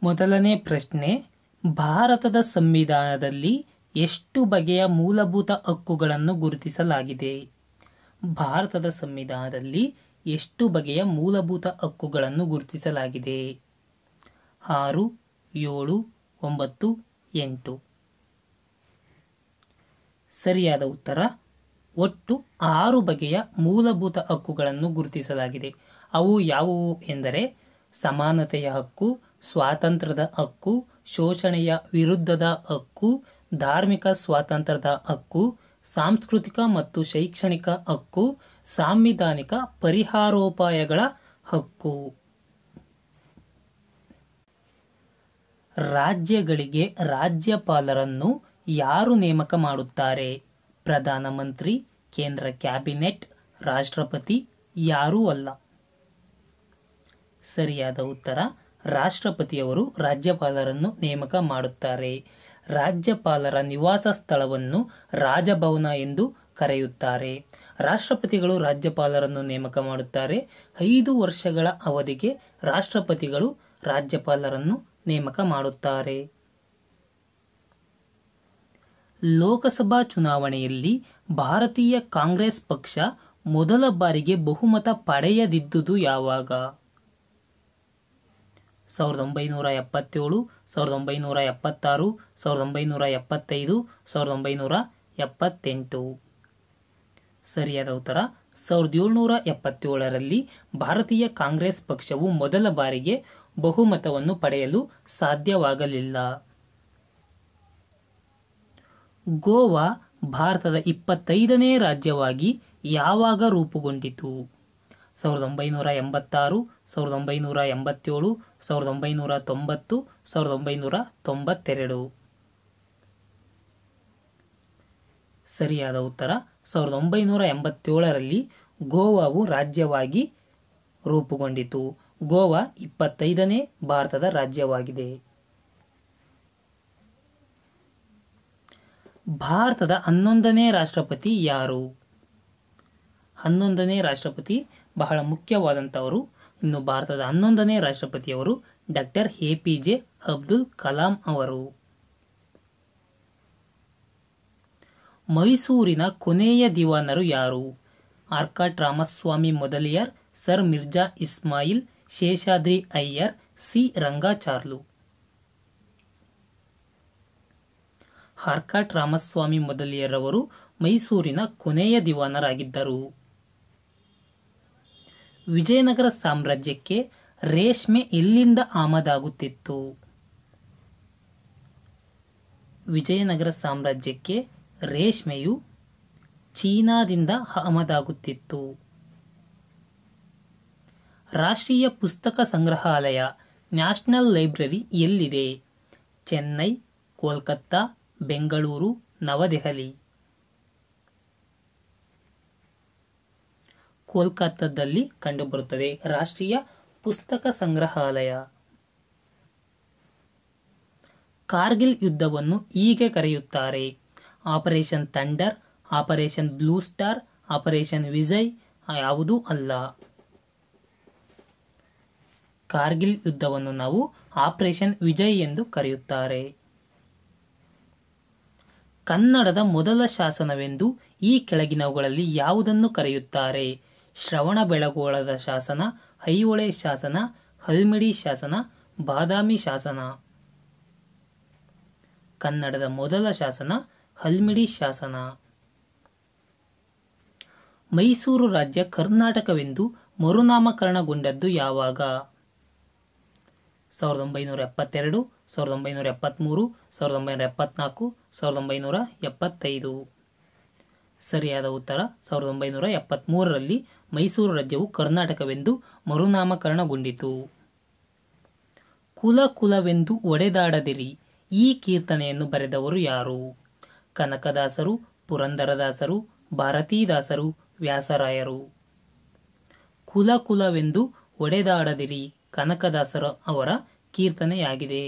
ಮೊದಲನೇ ಪ್ರಶ್ನೆ, ಭಾರತದ ಸಂವಿಧಾನದಲ್ಲಿ ಎಷ್ಟು ಬಗೆಯ ಮೂಲಭೂತ ಹಕ್ಕುಗಳನ್ನು ಗುರುತಿಸಲಾಗಿದೆ? ಭಾರತದ ಸಂವಿಧಾನದಲ್ಲಿ ಎಷ್ಟು ಬಗೆಯ ಮೂಲಭೂತ ಹಕ್ಕುಗಳನ್ನು ಗುರುತಿಸಲಾಗಿದೆ? 6, 7, 9, 8. ಸರಿಯಾದ ಉತ್ತರ ಒಟ್ಟು 6 ಬಗೆಯ ಮೂಲಭೂತ ಹಕ್ಕುಗಳನ್ನು ಗುರುತಿಸಲಾಗಿದೆ. ಅವು ಯಾವುವು ಎಂದರೆ ಸಮಾನತೆಯ ಹಕ್ಕು, ಸ್ವಾತಂತ್ರ್ಯದ ಹಕ್ಕು, ಶೋಷಣೆಯ ವಿರುದ್ಧದ ಹಕ್ಕು, ಧಾರ್ಮಿಕ ಸ್ವಾತಂತ್ರ್ಯದ ಹಕ್ಕು, ಸಾಂಸ್ಕೃತಿಕ ಮತ್ತು ಶೈಕ್ಷಣಿಕ ಹಕ್ಕು, ಸಾಂವಿಧಾನಿಕ ಪರಿಹಾರೋಪಾಯಗಳ ಹಕ್ಕು. ರಾಜ್ಯಗಳಿಗೆ ರಾಜ್ಯಪಾಲರನ್ನು ಯಾರು ನೇಮಕ ಮಾಡುತ್ತಾರೆ? ಪ್ರಧಾನಮಂತ್ರಿ, ಕೇಂದ್ರ ಕ್ಯಾಬಿನೆಟ್, ರಾಷ್ಟ್ರಪತಿ, ಯಾರೂ ಅಲ್ಲ. ಸರಿಯಾದ ಉತ್ತರ ರಾಷ್ಟ್ರಪತಿಯವರು ರಾಜ್ಯಪಾಲರನ್ನು ನೇಮಕ ಮಾಡುತ್ತಾರೆ. ರಾಜ್ಯಪಾಲರ ನಿವಾಸ ಸ್ಥಳವನ್ನು ರಾಜಭವನ ಎಂದು ಕರೆಯುತ್ತಾರೆ. ರಾಷ್ಟ್ರಪತಿಗಳು ರಾಜ್ಯಪಾಲರನ್ನು ನೇಮಕ ಮಾಡುತ್ತಾರೆ. 5 ವರ್ಷಗಳ ಅವಧಿಗೆ ರಾಷ್ಟ್ರಪತಿಗಳು ರಾಜ್ಯಪಾಲರನ್ನು ನೇಮಕ ಮಾಡುತ್ತಾರೆ. ಲೋಕಸಭಾ ಚುನಾವಣೆಯಲ್ಲಿ ಭಾರತೀಯ ಕಾಂಗ್ರೆಸ್ ಪಕ್ಷ ಮೊದಲ ಬಾರಿಗೆ ಬಹುಮತ ಪಡೆಯದಿದ್ದುದು ಯಾವಾಗ? 1977, 1976, 1975, 1978. ಸರಿಯಾದ ಉತ್ತರ 1777ರಲ್ಲಿ ಭಾರತೀಯ ಕಾಂಗ್ರೆಸ್ ಪಕ್ಷವು ಮೊದಲ ಬಾರಿಗೆ ಬಹುಮತವನ್ನು ಪಡೆಯಲು ಸಾಧ್ಯವಾಗಲಿಲ್ಲ. ಗೋವಾ ಭಾರತದ 25ನೇ ರಾಜ್ಯವಾಗಿ ಯಾವಾಗ ರೂಪುಗೊಂಡಿತು? 1986, 1987, 1990, 1992. ಸರಿಯಾದ ಉತ್ತರ 1987ರಲ್ಲಿ ಗೋವಾವು ರಾಜ್ಯವಾಗಿ ರೂಪುಗೊಂಡಿತು. ಗೋವಾ 25ನೇ ಭಾರತದ ರಾಜ್ಯವಾಗಿದೆ. ಭಾರತದ 11ನೇ ರಾಷ್ಟ್ರಪತಿ ಯಾರು? 11ನೇ ರಾಷ್ಟ್ರಪತಿ ಬಹಳ ಮುಖ್ಯವಾದಂಥವರು. ಇನ್ನು ಭಾರತದ 11ನೇ ರಾಷ್ಟ್ರಪತಿಯವರು ಡಾಕ್ಟರ್ APJ ಅಬ್ದುಲ್ ಕಲಾಂ ಅವರು. ಮೈಸೂರಿನ ಕೊನೆಯ ದಿವಾನರು ಯಾರು? Arcot Ramaswamy Mudaliar, sir Mirza Ismail, Seshadri Iyer, C Rangacharlu. ಆರ್ಕಾಟ್ ರಾಮಸ್ವಾಮಿ ಮೊದಲಿಯಾರ್ ಅವರು ಮೈಸೂರಿನ ಕೊನೆಯ ದಿವಾನರಾಗಿದ್ದರು. ವಿಜಯನಗರ ಸಾಮ್ರಾಜ್ಯಕ್ಕೆ ರೇಷ್ಮೆ ಎಲ್ಲಿಂದ ಆಮದಾಗುತ್ತಿತ್ತು? ವಿಜಯನಗರ ಸಾಮ್ರಾಜ್ಯಕ್ಕೆ ರೇಷ್ಮೆಯು ಚೀನಾದಿಂದ ಆಮದಾಗುತ್ತಿತ್ತು. ರಾಷ್ಟ್ರೀಯ ಪುಸ್ತಕ ಸಂಗ್ರಹಾಲಯ ನ್ಯಾಷನಲ್ ಲೈಬ್ರರಿ ಎಲ್ಲಿದೆ? ಚೆನ್ನೈ, ಕೋಲ್ಕತ್ತಾ, ಬೆಂಗಳೂರು, ನವದೆಹಲಿ. ಕೋಲ್ಕತ್ತಾದಲ್ಲಿ ಕಂಡುಬರುತ್ತದೆ ರಾಷ್ಟ್ರೀಯ ಪುಸ್ತಕ ಸಂಗ್ರಹಾಲಯ. ಕಾರ್ಗಿಲ್ ಯುದ್ಧವನ್ನು ಹೀಗೆ ಕರೆಯುತ್ತಾರೆ: operation thunder, operation blue star, operation Vijay, ಯಾವುದೂ ಅಲ್ಲ. ಕಾರ್ಗಿಲ್ ಯುದ್ಧವನ್ನು ನಾವು ಆಪರೇಷನ್ ವಿಜಯ್ ಎಂದು ಕರೆಯುತ್ತಾರೆ. ಕನ್ನಡದ ಮೊದಲ ಶಾಸನವೆಂದು ಈ ಕೆಳಗಿನವುಗಳಲ್ಲಿ ಯಾವುದನ್ನು ಕರೆಯುತ್ತಾರೆ? ಶ್ರವಣಬೆಳಗೊಳದ ಶಾಸನ, ಐಹೊಳೆ ಶಾಸನ, ಹಲ್ಮಿಡಿ ಶಾಸನ, ಬಾದಾಮಿ ಶಾಸನ. ಕನ್ನಡದ ಮೊದಲ ಶಾಸನ ಹಲ್ಮಿಡಿ ಶಾಸನ. ಮೈಸೂರು ರಾಜ್ಯ ಕರ್ನಾಟಕವೆಂದು ಮರುನಾಮಕರಣಗೊಂಡದ್ದು ಯಾವಾಗ? 1972, 1973, 1974, 1975. ಸರಿಯಾದ ಉತ್ತರ 1973ರಲ್ಲಿ ಮೈಸೂರು ರಾಜ್ಯವು ಕರ್ನಾಟಕವೆಂದು ಮರುನಾಮಕರಣಗೊಂಡಿತು. ಕುಲ ಕುಲವೆಂದು ಒಡೆದಾಡದಿರಿ ಈ ಕೀರ್ತನೆಯನ್ನು ಬರೆದವರು ಯಾರು? ಕನಕದಾಸರು, ಪುರಂದರದಾಸರು, ಭಾರತೀದಾಸರು, ವ್ಯಾಸರಾಯರು. ಕುಲ ಕುಲವೆಂದು ಒಡೆದಾಡದಿರಿ ಕನಕದಾಸರ ಅವರ ಕೀರ್ತನೆಯಾಗಿದೆ.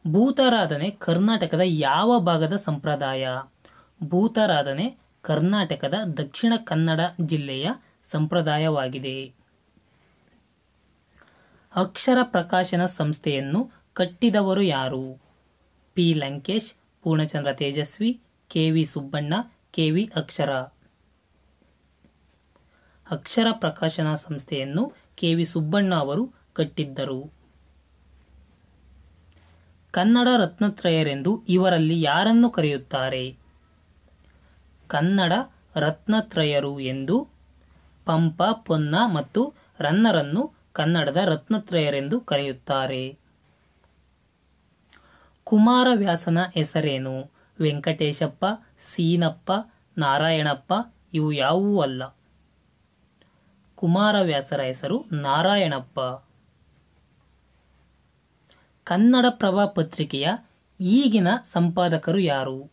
ಭೂತಾರಾಧನೆ ಕರ್ನಾಟಕದ ಯಾವ ಭಾಗದ ಸಂಪ್ರದಾಯ? ಭೂತಾರಾಧನೆ ಕರ್ನಾಟಕದ ದಕ್ಷಿಣ ಕನ್ನಡ ಜಿಲ್ಲೆಯ ಸಂಪ್ರದಾಯವಾಗಿದೆ. ಅಕ್ಷರ ಪ್ರಕಾಶನ ಸಂಸ್ಥೆಯನ್ನು ಕಟ್ಟಿದವರು ಯಾರು? P Lankesh, Poornachandra Tejaswi, K V. Subbanna, K V. Akshara. Akshara ಪ್ರಕಾಶನ ಸಂಸ್ಥೆಯನ್ನು ಕೆ.ವಿ. ಸುಬ್ಬಣ್ಣ ಅವರು ಕಟ್ಟಿದ್ದರು. ಕನ್ನಡ ರತ್ನತ್ರಯರೆಂದು ಇವರಲ್ಲಿ ಯಾರನ್ನು ಕರೆಯುತ್ತಾರೆ? ಕನ್ನಡ ರತ್ನತ್ರಯರು ಎಂದು ಪಂಪ, ಪೊನ್ನ ಮತ್ತು ರನ್ನರನ್ನು ಕನ್ನಡದ ರತ್ನತ್ರಯರೆಂದು ಕರೆಯುತ್ತಾರೆ. ಕುಮಾರವ್ಯಾಸನ ಹೆಸರೇನು? ವೆಂಕಟೇಶಪ್ಪ, ಸೀನಪ್ಪ, ನಾರಾಯಣಪ್ಪ ಇವು ಯಾವುವೂ ಅಲ್ಲ. ಕುಮಾರವ್ಯಾಸರ ಹೆಸರು ನಾರಾಯಣಪ್ಪ. ಕನ್ನಡಪ್ರಭ ಪತ್ರಿಕೆಯ ಈಗಿನ ಸಂಪಾದಕರು ಯಾರು?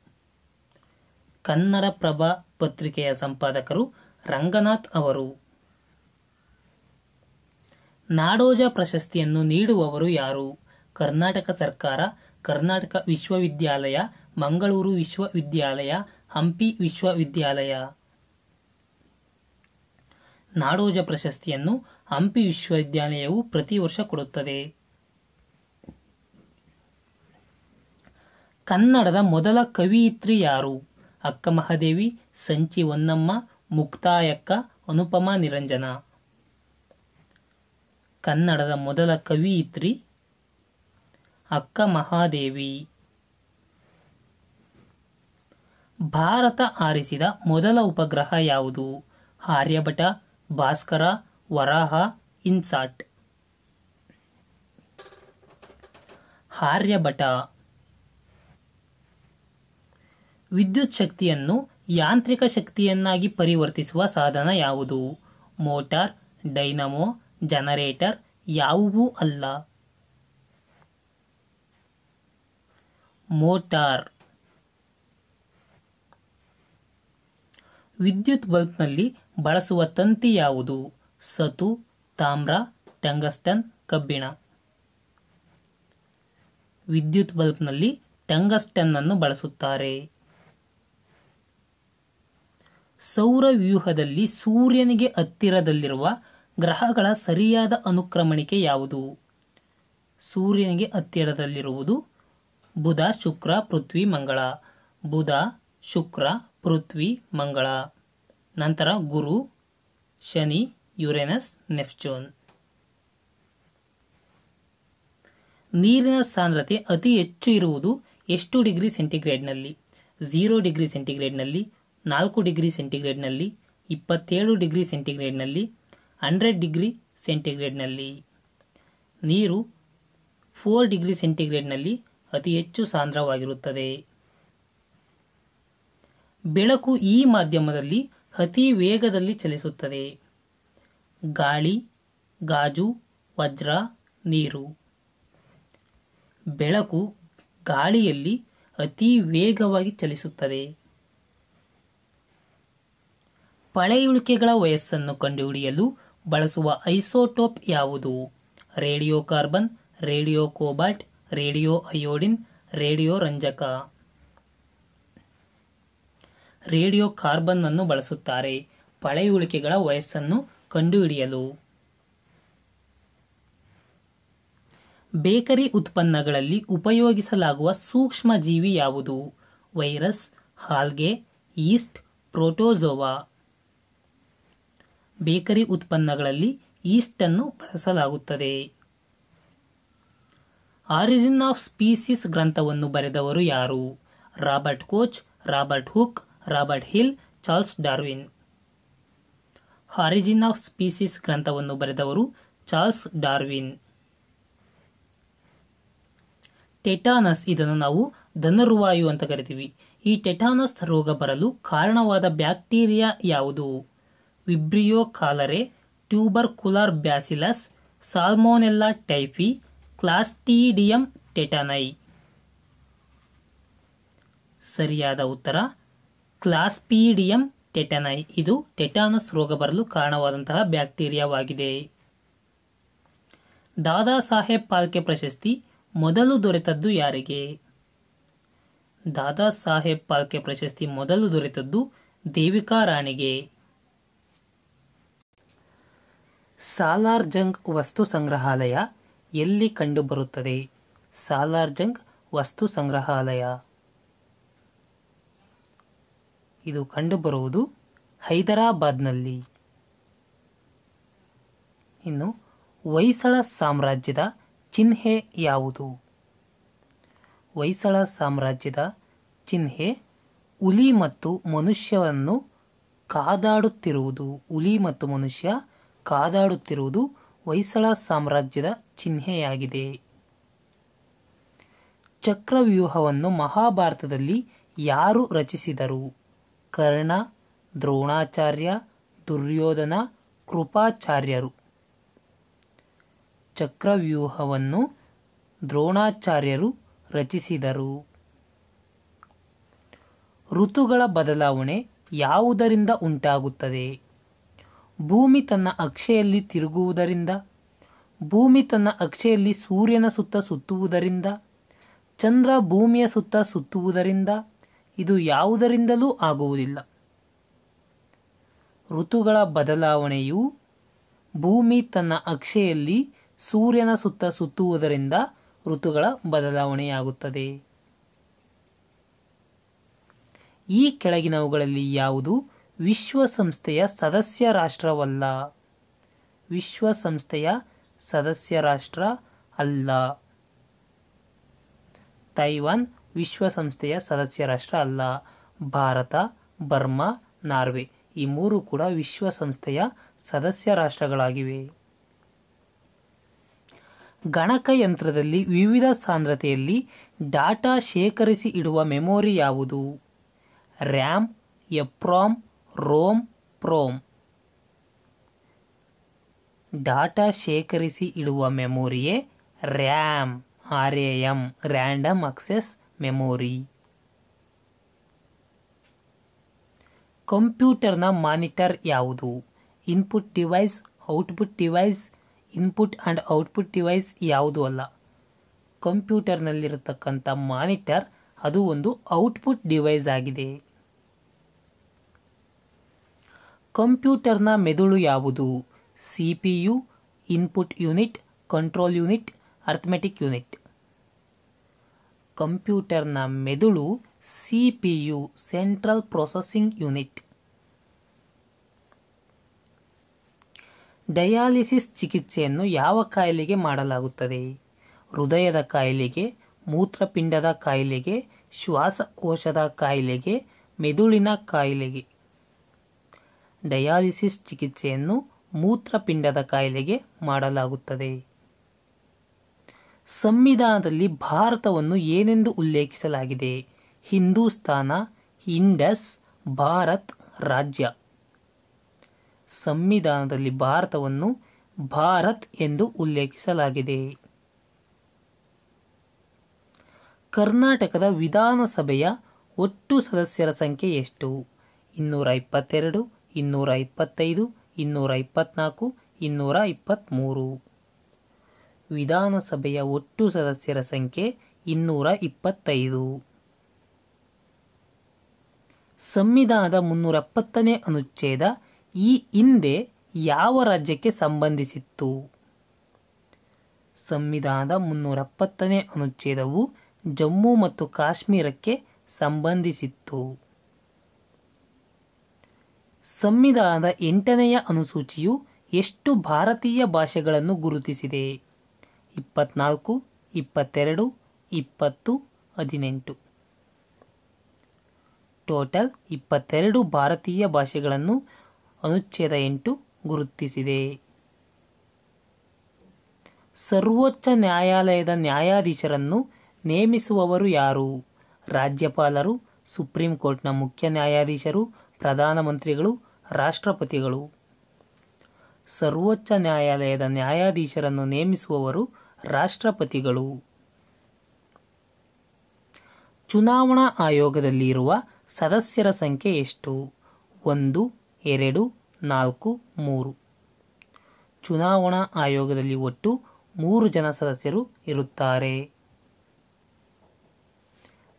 ಕನ್ನಡಪ್ರಭ ಪತ್ರಿಕೆಯ ಸಂಪಾದಕರು ರಂಗನಾಥ್ ಅವರು. ನಾಡೋಜ ಪ್ರಶಸ್ತಿಯನ್ನು ನೀಡುವವರು ಯಾರು? ಕರ್ನಾಟಕ ಸರ್ಕಾರ, ಕರ್ನಾಟಕ ವಿಶ್ವವಿದ್ಯಾಲಯ, ಮಂಗಳೂರು ವಿಶ್ವವಿದ್ಯಾಲಯ, ಹಂಪಿ ವಿಶ್ವವಿದ್ಯಾಲಯ. ನಾಡೋಜ ಪ್ರಶಸ್ತಿಯನ್ನು ಹಂಪಿ ವಿಶ್ವವಿದ್ಯಾಲಯವು ಪ್ರತಿ ವರ್ಷ ಕೊಡುತ್ತದೆ. ಕನ್ನಡದ ಮೊದಲ ಕವಿಯಿತ್ರಿ ಯಾರು? ಅಕ್ಕ ಮಹಾದೇವಿ, ಸಂಚಿ ಹೊನ್ನಮ್ಮ, ಮುಕ್ತಾಯಕ್ಕ, ಅನುಪಮಾ ನಿರಂಜನ. ಕನ್ನಡದ ಮೊದಲ ಕವಿಯಿತ್ರಿ ಅಕ್ಕ ಮಹಾದೇವಿ. ಭಾರತ ಹಾರಿಸಿದ ಮೊದಲ ಉಪಗ್ರಹ ಯಾವುದು? ಆರ್ಯಭಟ, ಭಾಸ್ಕರ, ವರಾಹ, ಇನ್ಸಾಟ್. ಆರ್ಯಭಟ. ವಿದ್ಯುತ್ ಶಕ್ತಿಯನ್ನು ಯಾಂತ್ರಿಕ ಶಕ್ತಿಯನ್ನಾಗಿ ಪರಿವರ್ತಿಸುವ ಸಾಧನ ಯಾವುದು? ಮೋಟಾರ್, ಡೈನಮೋ, ಜನರೇಟರ್ ಯಾವುವೂ ಅಲ್ಲ. ಮೋಟಾರ್. ವಿದ್ಯುತ್ ಬಲ್ಬ್ನಲ್ಲಿ ಬಳಸುವ ತಂತಿ ಯಾವುದು? ಸತು, ತಾಮ್ರ, ಟಂಗಸ್ಟನ್, ಕಬ್ಬಿಣ. ವಿದ್ಯುತ್ ಬಲ್ಬ್ನಲ್ಲಿ ಟಂಗಸ್ಟನ್ ಅನ್ನು ಬಳಸುತ್ತಾರೆ. ಸೌರವ್ಯೂಹದಲ್ಲಿ ಸೂರ್ಯನಿಗೆ ಹತ್ತಿರದಲ್ಲಿರುವ ಗ್ರಹಗಳ ಸರಿಯಾದ ಅನುಕ್ರಮಣಿಕೆ ಯಾವುದು? ಸೂರ್ಯನಿಗೆ ಹತ್ತಿರದಲ್ಲಿರುವುದು ಬುಧ, ಶುಕ್ರ, ಪೃಥ್ವಿ, ಮಂಗಳ. ಬುಧ, ಶುಕ್ರ, ಪೃಥ್ವಿ, ಮಂಗಳ. ನಂತರ ಗುರು, ಶನಿ, ಯುರೇನಸ್, ನೆಪ್ಚೂನ್. ನೀರಿನ ಸಾಂದ್ರತೆ ಅತಿ ಹೆಚ್ಚು ಇರುವುದು ಎಷ್ಟು ಡಿಗ್ರಿ ಸೆಂಟಿಗ್ರೇಡ್ನಲ್ಲಿ? 0 ಡಿಗ್ರಿ ಸೆಂಟಿಗ್ರೇಡ್ನಲ್ಲಿ, 4 ಡಿಗ್ರಿ ಸೆಂಟಿಗ್ರೇಡ್ನಲ್ಲಿ, 27 ಡಿಗ್ರಿ ಸೆಂಟಿಗ್ರೇಡ್ನಲ್ಲಿ, 100 ಡಿಗ್ರಿ ಸೆಂಟಿಗ್ರೇಡ್ನಲ್ಲಿ. ನೀರು 4 ಡಿಗ್ರಿ ಸೆಂಟಿಗ್ರೇಡ್ನಲ್ಲಿ ಅತಿ ಹೆಚ್ಚು ಸಾಂದ್ರವಾಗಿರುತ್ತದೆ. ಬೆಳಕು ಈ ಮಾಧ್ಯಮದಲ್ಲಿ ಅತಿ ವೇಗದಲ್ಲಿ ಚಲಿಸುತ್ತದೆ. ಗಾಳಿ, ಗಾಜು, ವಜ್ರ, ನೀರು. ಬೆಳಕು ಗಾಳಿಯಲ್ಲಿ ಅತಿ ವೇಗವಾಗಿ ಚಲಿಸುತ್ತದೆ. ಪಳೆಯುಳಿಕೆಗಳ ವಯಸ್ಸನ್ನು ಕಂಡುಹಿಡಿಯಲು ಬಳಸುವ ಐಸೋಟೋಪ್ ಯಾವುದು? Radio carbon, radio cobalt, radio iodine, radio ರಂಜಕ. ರೇಡಿಯೋ ಕಾರ್ಬನ್ ಅನ್ನು ಬಳಸುತ್ತಾರೆ ಪಳೆಯುಳಿಕೆಗಳ ವಯಸ್ಸನ್ನು ಕಂಡುಹಿಡಿಯಲು. ಬೇಕರಿ ಉತ್ಪನ್ನಗಳಲ್ಲಿ ಉಪಯೋಗಿಸಲಾಗುವ ಸೂಕ್ಷ್ಮ ಜೀವಿ ಯಾವುದು? Virus, algae, East, protozoa. Bakery ಉತ್ಪನ್ನಗಳಲ್ಲಿ ಈಸ್ಟ್ ಅನ್ನು ಬಳಸಲಾಗುತ್ತದೆ. ಆರಿಜಿನ್ ಆಫ್ ಸ್ಪೀಸೀಸ್ ಗ್ರಂಥವನ್ನು ಬರೆದವರು ಯಾರು? Robert coach, Robert Hooke, Robert hill, Charles Darwin. Origin of species ಗ್ರಂಥವನ್ನು ಬರೆದವರು ಚಾರ್ಲ್ಸ್ ಡಾರ್ವಿನ್. ಟೆಟಾನಸ್, ಇದನ್ನು ನಾವು ಧನುರ್ವಾಯು ಅಂತ ಕರಿತೀವಿ. ಈ ಟೆಟಾನಸ್ ರೋಗ ಬರಲು ಕಾರಣವಾದ ಬ್ಯಾಕ್ಟೀರಿಯಾ ಯಾವುದು? Vibrio cholerae, tubercular bacillus, salmonella typhi, clostridium tetani. ಸರಿಯಾದ ಉತ್ತರ ಕ್ಲಾಸ್ಪೀಡಿಯಂ ಟೆಟಾನೈ. ಇದು ಟೆಟಾನಸ್ ರೋಗ ಬರಲು ಕಾರಣವಾದಂತಹ ಬ್ಯಾಕ್ಟೀರಿಯಾವಾಗಿದೆ. ದಾದಾ ಸಾಹೇಬ್ ಫಾಲ್ಕೆ ಪ್ರಶಸ್ತಿ ಮೊದಲು ದೊರೆತದ್ದು ಯಾರಿಗೆ? ದಾದಾ ಸಾಹೇಬ್ ಫಾಲ್ಕೆ ಪ್ರಶಸ್ತಿ ಮೊದಲು ದೊರೆತದ್ದು ದೇವಿಕಾ ರಾಣಿಗೆ. ಸಾಲಾರ್ ಜಂಗ್ ವಸ್ತು ಸಂಗ್ರಹಾಲಯ ಎಲ್ಲಿ ಕಂಡುಬರುತ್ತದೆ? ಸಾಲಾರ್ ಜಂಗ್ ವಸ್ತು ಸಂಗ್ರಹಾಲಯ ಇದು ಕಂಡುಬರುವುದು ಹೈದರಾಬಾದ್ನಲ್ಲಿ. ಇನ್ನು ಹೊಯ್ಸಳ ಸಾಮ್ರಾಜ್ಯದ ಚಿಹ್ನೆ ಯಾವುದು? ಹೊಯ್ಸಳ ಸಾಮ್ರಾಜ್ಯದ ಚಿಹ್ನೆ ಹುಲಿ ಮತ್ತು ಮನುಷ್ಯವನ್ನು ಕಾದಾಡುತ್ತಿರುವುದು. ಹುಲಿ ಮತ್ತು ಮನುಷ್ಯ ಕಾದಾಡುತ್ತಿರುವುದು ಹೊಯ್ಸಳ ಸಾಮ್ರಾಜ್ಯದ ಚಿಹ್ನೆಯಾಗಿದೆ. ಚಕ್ರವ್ಯೂಹವನ್ನು ಮಹಾಭಾರತದಲ್ಲಿ ಯಾರು ರಚಿಸಿದರು? ಕರ್ಣ, ದ್ರೋಣಾಚಾರ್ಯ, ದುರ್ಯೋಧನ, ಕೃಪಾಚಾರ್ಯರು. ಚಕ್ರವ್ಯೂಹವನ್ನು ದ್ರೋಣಾಚಾರ್ಯರು ರಚಿಸಿದರು. ಋತುಗಳ ಬದಲಾವಣೆ ಯಾವುದರಿಂದ ಉಂಟಾಗುತ್ತದೆ? ಭೂಮಿ ತನ್ನ ಅಕ್ಷೆಯಲ್ಲಿ ತಿರುಗುವುದರಿಂದ, ಭೂಮಿ ತನ್ನ ಅಕ್ಷೆಯಲ್ಲಿ ಸೂರ್ಯನ ಸುತ್ತ ಸುತ್ತುವುದರಿಂದ, ಚಂದ್ರ ಭೂಮಿಯ ಸುತ್ತ ಸುತ್ತುವುದರಿಂದ, ಇದು ಯಾವುದರಿಂದಲೂ ಆಗುವುದಿಲ್ಲ. ಋತುಗಳ ಬದಲಾವಣೆಯು ಭೂಮಿ ತನ್ನ ಅಕ್ಷೆಯಲ್ಲಿ ಸೂರ್ಯನ ಸುತ್ತ ಸುತ್ತುವುದರಿಂದ ಋತುಗಳ ಬದಲಾವಣೆಯಾಗುತ್ತದೆ. ಈ ಕೆಳಗಿನವುಗಳಲ್ಲಿ ಯಾವುದು ವಿಶ್ವಸಂಸ್ಥೆಯ ಸದಸ್ಯ ರಾಷ್ಟ್ರವಲ್ಲ? ವಿಶ್ವಸಂಸ್ಥೆಯ ಸದಸ್ಯ ರಾಷ್ಟ್ರ ಅಲ್ಲ. ತೈವಾನ್ ವಿಶ್ವಸಂಸ್ಥೆಯ ಸದಸ್ಯ ರಾಷ್ಟ್ರ ಅಲ್ಲ. ಭಾರತ, ಬರ್ಮಾ, ನಾರ್ವೆ ಈ ಮೂರು ಕೂಡ ವಿಶ್ವಸಂಸ್ಥೆಯ ಸದಸ್ಯ ರಾಷ್ಟ್ರಗಳಾಗಿವೆ. ಗಣಕಯಂತ್ರದಲ್ಲಿ ವಿವಿಧ ಸಾಂದ್ರತೆಯಲ್ಲಿ ಡಾಟಾ ಶೇಖರಿಸಿ ಇಡುವ ಮೆಮೊರಿ ಯಾವುದು? RAM, EPROM, ROM, PROM. Data ಶೇಖರಿಸಿ ಇಡುವ ಮೆಮೊರಿಯೇ RAM, RAM, random access memory. ಕಂಪ್ಯೂಟರ್ನ ಮಾನಿಟರ್ ಯಾವುದು? Input device, output device, input and output device ಯಾವುದೂ ಅಲ್ಲ. ಕಂಪ್ಯೂಟರ್ನಲ್ಲಿರತಕ್ಕಂಥ ಮಾನಿಟರ್ ಅದು ಒಂದು ಔಟ್ಪುಟ್ ಡಿವೈಸ್ ಆಗಿದೆ. ಕಂಪ್ಯೂಟರ್ನ ಮೆದುಳು ಯಾವುದು? CPU, input unit, control unit, arithmetic unit. ಕಂಪ್ಯೂಟರ್ನ ಮೆದುಳು CPU, central processing unit. Dialysis ಚಿಕಿತ್ಸೆಯನ್ನು ಯಾವ ಕಾಯಿಲೆಗೆ ಮಾಡಲಾಗುತ್ತದೆ? ಹೃದಯದ ಕಾಯಿಲೆಗೆ, ಮೂತ್ರಪಿಂಡದ ಕಾಯಿಲೆಗೆ, ಶ್ವಾಸಕೋಶದ ಕಾಯಿಲೆಗೆ, ಮೆದುಳಿನ ಕಾಯಿಲೆಗೆ. ಡಯಾಲಿಸಿಸ್ ಚಿಕಿತ್ಸೆಯನ್ನು ಮೂತ್ರಪಿಂಡದ ಕಾಯಿಲೆಗೆ ಮಾಡಲಾಗುತ್ತದೆ. ಸಂವಿಧಾನದಲ್ಲಿ ಭಾರತವನ್ನು ಏನೆಂದು ಉಲ್ಲೇಖಿಸಲಾಗಿದೆ? ಹಿಂದೂಸ್ತಾನ, ಇಂಡಸ್, ಭಾರತ್, ರಾಜ್ಯ. ಸಂವಿಧಾನದಲ್ಲಿ ಭಾರತವನ್ನು ಭಾರತ್ ಎಂದು ಉಲ್ಲೇಖಿಸಲಾಗಿದೆ. ಕರ್ನಾಟಕದ ವಿಧಾನಸಭೆಯ ಒಟ್ಟು ಸದಸ್ಯರ ಸಂಖ್ಯೆ ಎಷ್ಟು? 222, 225, 224, 223. ವಿಧಾನಸಭೆಯ ಒಟ್ಟು ಸದಸ್ಯರ ಸಂಖ್ಯೆ 225. ಸಂವಿಧಾನದ 370ನೇ ಅನುಚ್ಛೇದ ಈ ಹಿಂದೆ ಯಾವ ರಾಜ್ಯಕ್ಕೆ ಸಂಬಂಧಿಸಿತ್ತು? ಸಂವಿಧಾನದ 370ನೇ ಅನುಚ್ಛೇದವು ಜಮ್ಮು ಮತ್ತು ಕಾಶ್ಮೀರಕ್ಕೆ ಸಂಬಂಧಿಸಿತ್ತು. ಸಂವಿಧಾನದ 8ನೆಯ ಅನುಸೂಚಿಯು ಎಷ್ಟು ಭಾರತೀಯ ಭಾಷೆಗಳನ್ನು ಗುರುತಿಸಿದೆ? 24, 22, 20, 18. ಟೋಟಲ್ 22 ಭಾರತೀಯ ಭಾಷೆಗಳನ್ನು ಅನುಚ್ಛೇದ 8 ಗುರುತಿಸಿದೆ. ಸರ್ವೋಚ್ಚ ನ್ಯಾಯಾಲಯದ ನ್ಯಾಯಾಧೀಶರನ್ನು ನೇಮಿಸುವವರು ಯಾರು? ರಾಜ್ಯಪಾಲರು, ಸುಪ್ರೀಂ ಕೋರ್ಟ್ನ ಮುಖ್ಯ ನ್ಯಾಯಾಧೀಶರು, ಪ್ರಧಾನಮಂತ್ರಿಗಳು, ರಾಷ್ಟ್ರಪತಿಗಳು. ಸರ್ವೋಚ್ಚ ನ್ಯಾಯಾಲಯದ ನ್ಯಾಯಾಧೀಶರನ್ನು ನೇಮಿಸುವವರು ರಾಷ್ಟ್ರಪತಿಗಳು. ಚುನಾವಣಾ ಆಯೋಗದಲ್ಲಿ ಇರುವ ಸದಸ್ಯರ ಸಂಖ್ಯೆ ಎಷ್ಟು? 1, 2, 4, 3. ಚುನಾವಣಾ ಆಯೋಗದಲ್ಲಿ ಒಟ್ಟು 3 ಜನ ಸದಸ್ಯರು ಇರುತ್ತಾರೆ.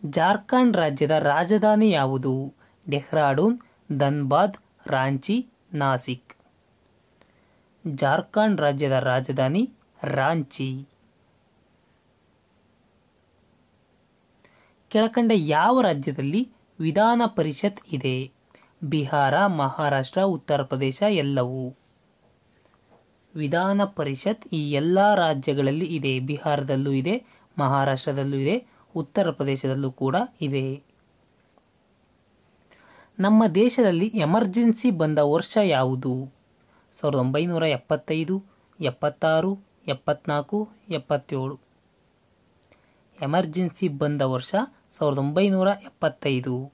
ಜಾರ್ಖಂಡ್ ರಾಜ್ಯದ ರಾಜಧಾನಿ ಯಾವುದು? ಡೆಹ್ರಾಡೂನ್, ಧನ್ಬಾದ್, ರಾಂಚಿ, ನಾಸಿಕ್. ಜಾರ್ಖಂಡ್ ರಾಜ್ಯದ ರಾಜಧಾನಿ ರಾಂಚಿ. ಕೆಳಕಂಡ ಯಾವ ರಾಜ್ಯದಲ್ಲಿ ವಿಧಾನ ಪರಿಷತ್ ಇದೆ? ಬಿಹಾರ, ಮಹಾರಾಷ್ಟ್ರ, ಉತ್ತರ ಪ್ರದೇಶ ಎಲ್ಲವೂ. ವಿಧಾನ ಪರಿಷತ್ ಈ ಎಲ್ಲ ರಾಜ್ಯಗಳಲ್ಲಿ ಇದೆ. ಬಿಹಾರದಲ್ಲೂ ಇದೆ, ಮಹಾರಾಷ್ಟ್ರದಲ್ಲೂ ಇದೆ, ಉತ್ತರ ಪ್ರದೇಶದಲ್ಲೂ ಕೂಡ ಇದೆ. ನಮ್ಮ ದೇಶದಲ್ಲಿ ಎಮರ್ಜೆನ್ಸಿ ಬಂದ ವರ್ಷ ಯಾವುದು? 1975, 76, 74, 77. ಎಮರ್ಜೆನ್ಸಿ ಬಂದ ವರ್ಷ 1975.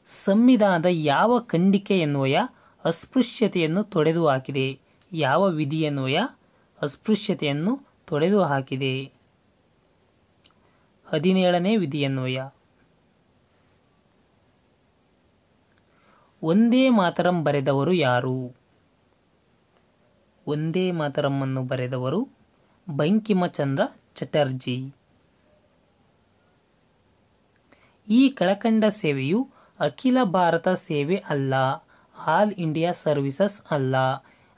ಸಂವಿಧಾನದ ಯಾವ ಖಂಡಿಕೆಯನ್ವಯ ಅಸ್ಪೃಶ್ಯತೆಯನ್ನು ತೊಡೆದುಹಾಕಿದೆ? ಯಾವ ವಿಧಿಯನ್ವಯ ಅಸ್ಪೃಶ್ಯತೆಯನ್ನು ತೊಡೆದುಹಾಕಿದೆ? 17ನೇ ವಿಧಿಯನ್ವಯ. ಒಂದೇ ಮಾತರಂ ಬರೆದವರು ಯಾರು? ಒಂದೇ ಮಾತರಂ ಅನ್ನು ಬರೆದವರು ಬಂಕಿಮಚಂದ್ರ ಚಟರ್ಜಿ. ಈ ಕೆಳಕಂಡ ಸೇವೆಯು ಅಖಿಲ ಭಾರತ ಸೇವೆ ಅಲ್ಲ, ಆಲ್ ಇಂಡಿಯಾ ಸರ್ವಿಸಸ್ ಅಲ್ಲ.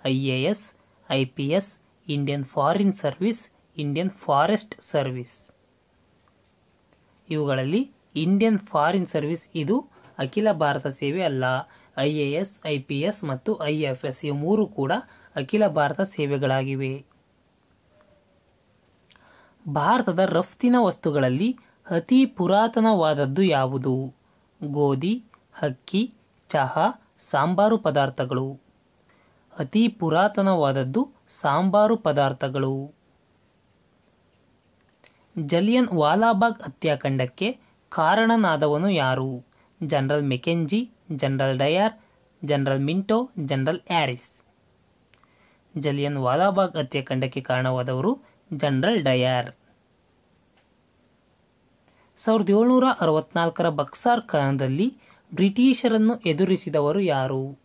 IAS, IPS, Indian foreign service, Indian forest service. ಇವುಗಳಲ್ಲಿ ಇಂಡಿಯನ್ ಫಾರಿನ್ ಸರ್ವಿಸ್ ಇದು ಅಖಿಲ ಭಾರತ ಸೇವೆ ಅಲ್ಲ. IAS, IPS ಮತ್ತು IFS ಇವು ಮೂರು ಕೂಡ ಅಖಿಲ ಭಾರತ ಸೇವೆಗಳಾಗಿವೆ. ಭಾರತದ ರಫ್ತಿನ ವಸ್ತುಗಳಲ್ಲಿ ಅತಿ ಪುರಾತನವಾದದ್ದು ಯಾವುದು? ಗೋಧಿ, ಅಕ್ಕಿ, ಚಹಾ, ಸಾಂಬಾರು ಪದಾರ್ಥಗಳು. ಅತಿ ಪುರಾತನವಾದದ್ದು ಸಾಂಬಾರು ಪದಾರ್ಥಗಳು. ಜಲಿಯನ್ ವಾಲಾಬಾಗ್ ಹತ್ಯಾಕಾಂಡಕ್ಕೆ ಕಾರಣನಾದವನು ಯಾರು? General Mackenzie, general Dyer, general Minto, general Harris. Jallian Walabagh ಹತ್ಯಾಕಾಂಡಕ್ಕೆ ಕಾರಣವಾದವರು ಜನರಲ್ ಡಯರ್. 1764 ಬಕ್ಸಾರ್ ಕದನದಲ್ಲಿ ಬ್ರಿಟಿಷರನ್ನು ಎದುರಿಸಿದವರು ಯಾರು?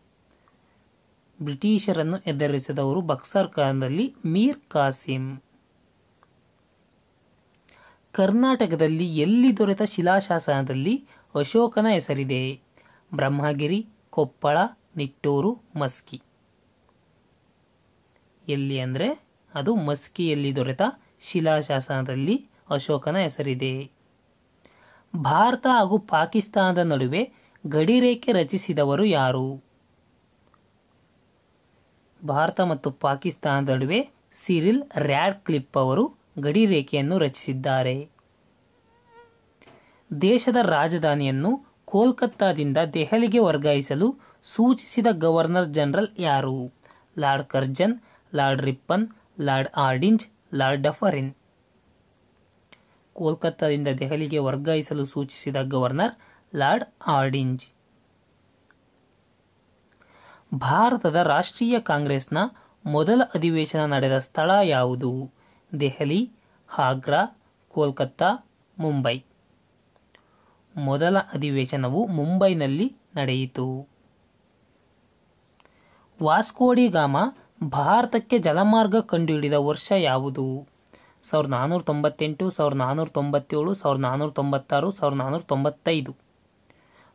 ಬ್ರಿಟಿಷರನ್ನು ಎದುರಿಸಿದವರು ಬಕ್ಸಾರ್ ಕದನದಲ್ಲಿ ಮೀರ್ ಕಾಸಿಂ. ಕರ್ನಾಟಕದಲ್ಲಿ ಎಲ್ಲಿ ದೊರೆತ ಶಿಲಾಶಾಸನದಲ್ಲಿ ಅಶೋಕನ ಹೆಸರಿದೆ? ಬ್ರಹ್ಮಗಿರಿ, ಕೊಪ್ಪಳ, ನಿಟ್ಟೂರು, ಮಸ್ಕಿ. ಎಲ್ಲಿ ಅಂದರೆ ಅದು ಮಸ್ಕಿಯಲ್ಲಿ ದೊರೆತ ಶಿಲಾಶಾಸನದಲ್ಲಿ ಅಶೋಕನ ಹೆಸರಿದೆ. ಭಾರತ ಹಾಗೂ ಪಾಕಿಸ್ತಾನದ ನಡುವೆ ಗಡಿರೇಖೆ ರಚಿಸಿದವರು ಯಾರು? ಭಾರತ ಮತ್ತು ಪಾಕಿಸ್ತಾನದ ನಡುವೆ ಸಿರಿಲ್ ರ್ಯಾಡ್ಕ್ಲಿಫ್ ಅವರು ಗಡಿರೇಖೆಯನ್ನು ರಚಿಸಿದ್ದಾರೆ. ದೇಶದ ರಾಜಧಾನಿಯನ್ನು ಕೋಲ್ಕತ್ತಾದಿಂದ ದೆಹಲಿಗೆ ವರ್ಗಾಯಿಸಲು ಸೂಚಿಸಿದ ಗವರ್ನರ್ ಜನರಲ್ ಯಾರು? Lord Curzon, lord Ripon, lord Hardinge, lord Dufferin. ಕೋಲ್ಕತ್ತಾದಿಂದ ದೆಹಲಿಗೆ ವರ್ಗಾಯಿಸಲು ಸೂಚಿಸಿದ ಗವರ್ನರ್ ಲಾರ್ಡ್ ಆರ್ಡಿಂಜ್. ಭಾರತದ ರಾಷ್ಟ್ರೀಯ ಕಾಂಗ್ರೆಸ್ನ ಮೊದಲ ಅಧಿವೇಶನ ನಡೆದ ಸ್ಥಳ ಯಾವುದು? ದೆಹಲಿ, ಆಗ್ರಾ, ಕೋಲ್ಕತ್ತಾ, ಮುಂಬೈ. ಮೊದಲ ಅಧಿವೇಶನವು ಮುಂಬೈನಲ್ಲಿ ನಡೆಯಿತು. ವಾಸ್ಕೋಡಿ ಗಾಮ ಭಾರತಕ್ಕೆ ಜಲಮಾರ್ಗ ಕಂಡುಹಿಡಿದ ವರ್ಷ ಯಾವುದು? 1498, 1497, 1496, 1495.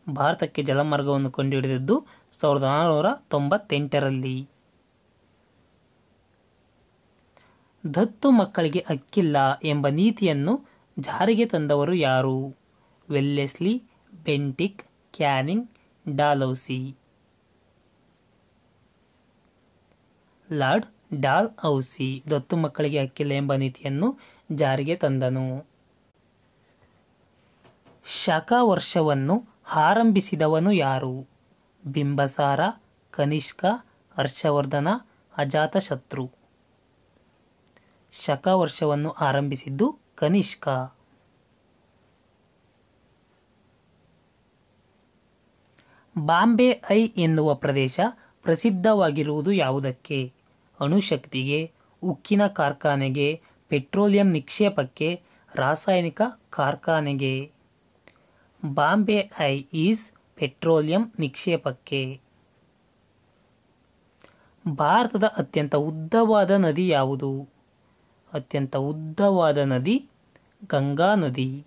ಭಾರತಕ್ಕೆ ಜಲಮಾರ್ಗವನ್ನು ಕಂಡುಹಿಡಿದದ್ದು 1498ರಲ್ಲಿ. ದತ್ತು ಮಕ್ಕಳಿಗೆ ಹಕ್ಕಿಲ್ಲ ಎಂಬ ನೀತಿಯನ್ನು ಜಾರಿಗೆ ತಂದವರು ಯಾರು? Wellesley, Bentinck, canning, Dalhousie. Lord Dalhousie ದತ್ತು ಮಕ್ಕಳಿಗೆ ಹಕ್ಕಿಲ್ಲ ಎಂಬ ನೀತಿಯನ್ನು ಜಾರಿಗೆ ತಂದನು. ಶಕವರ್ಷವನ್ನು ಆರಂಭಿಸಿದವನು ಯಾರು? ಬಿಂಬಸಾರ, ಕನಿಷ್ಕ, ಹರ್ಷವರ್ಧನ, ಅಜಾತಶತ್ರು. ಶಕವರ್ಷವನ್ನು ಆರಂಭಿಸಿದ್ದು ಕನಿಷ್ಕ. ಬಾಂಬೆ ಐ ಎನ್ನುವ ಪ್ರದೇಶ ಪ್ರಸಿದ್ಧವಾಗಿರುವುದು ಯಾವುದಕ್ಕೆ? ಅಣುಶಕ್ತಿಗೆ, ಉಕ್ಕಿನ ಕಾರ್ಖಾನೆಗೆ, ಪೆಟ್ರೋಲಿಯಂ ನಿಕ್ಷೇಪಕ್ಕೆ, ರಾಸಾಯನಿಕ ಕಾರ್ಖಾನೆಗೆ. ಬಾಂಬೆ ಐ ಈಸ್ ಪೆಟ್ರೋಲಿಯಂ ನಿಕ್ಷೇಪಕ್ಕೆ. ಭಾರತದ ಅತ್ಯಂತ ಉದ್ದವಾದ ನದಿ ಯಾವುದು? ಅತ್ಯಂತ ಉದ್ದವಾದ ನದಿ ಗಂಗಾ ನದಿ.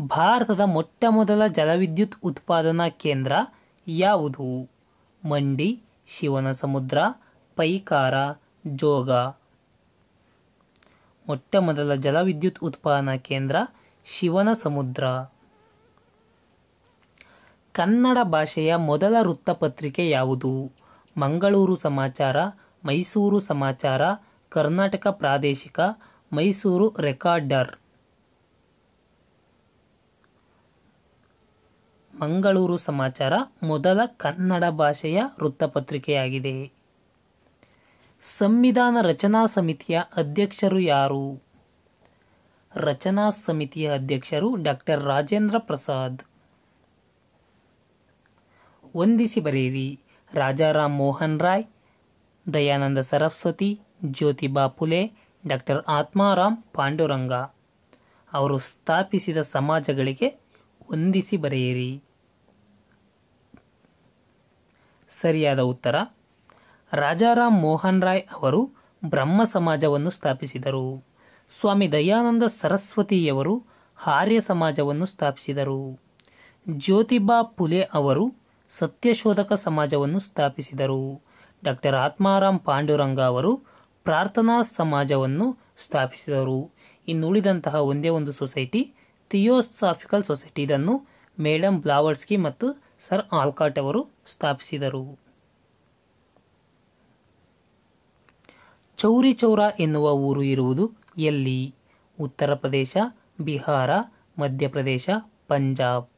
ಭಾರತದ ಮೊಟ್ಟಮೊದಲ ಜಲವಿದ್ಯುತ್ ಉತ್ಪಾದನಾ ಕೇಂದ್ರ ಯಾವುದು? ಮಂಡಿ, ಶಿವನಸಮುದ್ರ, ಪೈಕಾರ, ಜೋಗ. ಮೊಟ್ಟ ಮೊದಲ ಜಲವಿದ್ಯುತ್ ಉತ್ಪಾದನಾ ಕೇಂದ್ರ ಶಿವನಸಮುದ್ರ. ಕನ್ನಡ ಭಾಷೆಯ ಮೊದಲ ವೃತ್ತಪತ್ರಿಕೆ ಯಾವುದು? ಮಂಗಳೂರು ಸಮಾಚಾರ, ಮೈಸೂರು ಸಮಾಚಾರ, ಕರ್ನಾಟಕ ಪ್ರಾದೇಶಿಕ, ಮೈಸೂರು ರೆಕಾರ್ಡರ್. ಮಂಗಳೂರು ಸಮಾಚಾರ ಮೊದಲ ಕನ್ನಡ ಭಾಷೆಯ ವೃತ್ತಪತ್ರಿಕೆಯಾಗಿದೆ. ಸಂವಿಧಾನ ರಚನಾ ಸಮಿತಿಯ ಅಧ್ಯಕ್ಷರು ಯಾರು? ರಚನಾ ಸಮಿತಿಯ ಅಧ್ಯಕ್ಷರು ಡಾಕ್ಟರ್ ರಾಜೇಂದ್ರ ಪ್ರಸಾದ್. ವಂದಿಸಿ ಬರೆಯಿರಿ. ರಾಜಾರಾಮ್ ಮೋಹನ್ ರಾಯ್, ದಯಾನಂದ ಸರಸ್ವತಿ, ಜ್ಯೋತಿಬಾ ಫುಲೆ, ಡಾಕ್ಟರ್ ಆತ್ಮಾರಾಮ್ ಪಾಂಡುರಂಗ. ಅವರು ಸ್ಥಾಪಿಸಿದ ಸಮಾಜಗಳಿಗೆ ವಂದಿಸಿ ಬರೆಯಿರಿ. ಸರಿಯಾದ ಉತ್ತರ ರಾಜಾರಾಮ್ ಮೋಹನ್ ರಾಯ್ ಅವರು ಬ್ರಹ್ಮ ಸಮಾಜವನ್ನು ಸ್ಥಾಪಿಸಿದರು. ಸ್ವಾಮಿ ದಯಾನಂದ ಸರಸ್ವತಿಯವರು ಆರ್ಯ ಸಮಾಜವನ್ನು ಸ್ಥಾಪಿಸಿದರು. ಜ್ಯೋತಿಬಾ ಫುಲೆ ಅವರು ಸತ್ಯಶೋಧಕ ಸಮಾಜವನ್ನು ಸ್ಥಾಪಿಸಿದರು. ಡಾಕ್ಟರ್ ಆತ್ಮಾರಾಮ್ ಪಾಂಡುರಂಗ ಅವರು ಪ್ರಾರ್ಥನಾ ಸಮಾಜವನ್ನು ಸ್ಥಾಪಿಸಿದರು. ಇನ್ನುಳಿದಂತಹ ಒಂದೇ ಒಂದು ಸೊಸೈಟಿ ಥಿಯೋಸಾಫಿಕಲ್ ಸೊಸೈಟಿ. ಇದನ್ನು ಮೇಡಮ್ ಬ್ಲಾವರ್ಸ್ಕಿ ಮತ್ತು ಸರ್ ಆಲ್ಕಾಟ್ ಅವರು ಸ್ಥಾಪಿಸಿದರು. ಚೌರಿ ಚೌರ ಎನ್ನುವ ಊರು ಇರುವುದು ಎಲ್ಲಿ? ಉತ್ತರ ಪ್ರದೇಶ, ಬಿಹಾರ, ಮಧ್ಯಪ್ರದೇಶ, ಪಂಜಾಬ್.